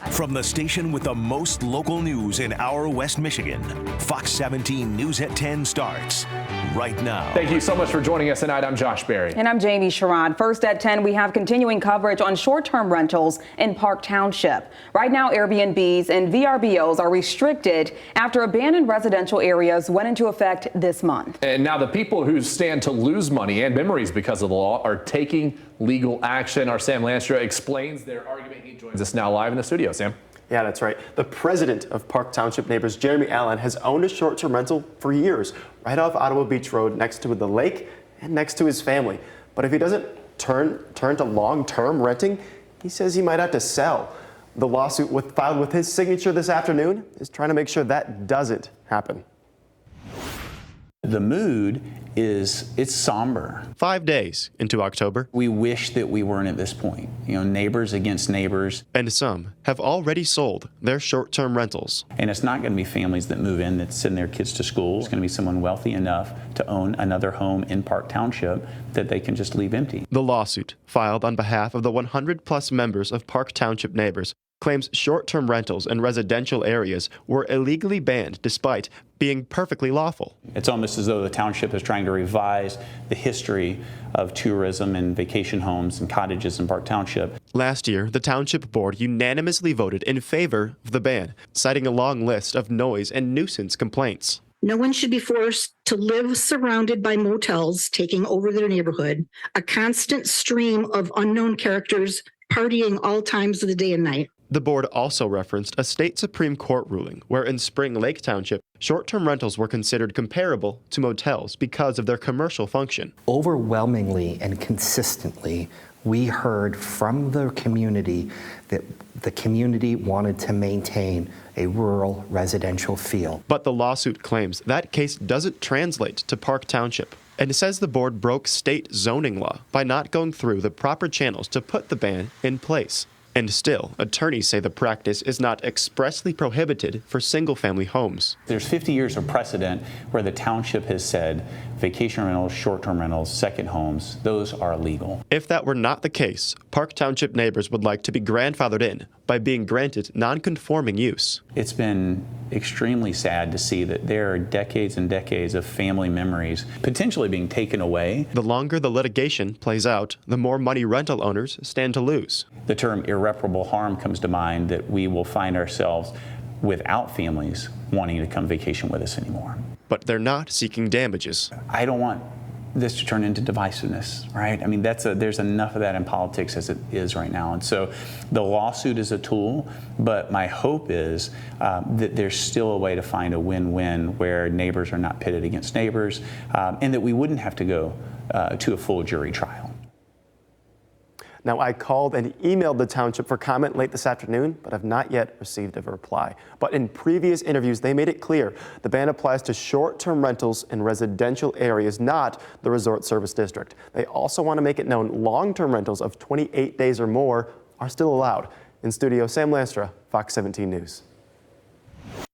From the station with the most local news in our West Michigan, Fox 17 News at 10 starts right now. Thank you so much for joining us tonight. I'm Josh Berry. And I'm Jamie Sherrod. First at 10, we have continuing coverage on short-term rentals in Park Township. Right now, Airbnbs and VRBOs are restricted after abandoned residential areas went into effect this month. And now the people who stand to lose money and memories because of the law are taking legal action. Our Sam Lanstra explains their argument. He joins us now live in the studio. Sam. Yeah, that's right. The president of Park Township Neighbors, Jeremy Allen, has owned a short-term rental for years, right off Ottawa Beach Road next to the lake and next to his family. But if he doesn't turn to long-term renting, he says he might have to sell. The lawsuit filed with his signature this afternoon is trying to make sure that doesn't happen. The mood it's somber. 5 days into October. We wish that we weren't at this point. You know, neighbors against neighbors. And some have already sold their short-term rentals. And it's not going to be families that move in that send their kids to school. It's going to be someone wealthy enough to own another home in Park Township that they can just leave empty. The lawsuit, filed on behalf of the 100-plus members of Park Township Neighbors, claims short-term rentals in residential areas were illegally banned despite being perfectly lawful. It's almost as though the township is trying to revise the history of tourism and vacation homes and cottages in Park Township. Last year, the township board unanimously voted in favor of the ban, citing a long list of noise and nuisance complaints. No one should be forced to live surrounded by motels taking over their neighborhood, a constant stream of unknown characters partying all times of the day and night. The board also referenced a state Supreme Court ruling where in Spring Lake Township, short-term rentals were considered comparable to motels because of their commercial function. Overwhelmingly and consistently, we heard from the community that the community wanted to maintain a rural residential feel. But the lawsuit claims that case doesn't translate to Park Township and says the board broke state zoning law by not going through the proper channels to put the ban in place. And still, attorneys say the practice is not expressly prohibited for single-family homes. There's 50 years of precedent where the township has said vacation rentals, short-term rentals, second homes, those are illegal. If that were not the case, Park Township Neighbors would like to be grandfathered in by being granted non-conforming use. It's been extremely sad to see that there are decades and decades of family memories potentially being taken away. The longer the litigation plays out, the more money rental owners stand to lose. The term irreparable harm comes to mind, that we will find ourselves without families wanting to come vacation with us anymore. But they're not seeking damages. I don't want this to turn into divisiveness, right? I mean, there's enough of that in politics as it is right now. And so the lawsuit is a tool, but my hope is that there's still a way to find a win-win where neighbors are not pitted against neighbors, and that we wouldn't have to go to a full jury trial. Now, I called and emailed the township for comment late this afternoon, but have not yet received a reply. But in previous interviews, they made it clear the ban applies to short-term rentals in residential areas, not the resort service district. They also want to make it known long-term rentals of 28 days or more are still allowed. In studio, Sam Lanstra, Fox 17 News.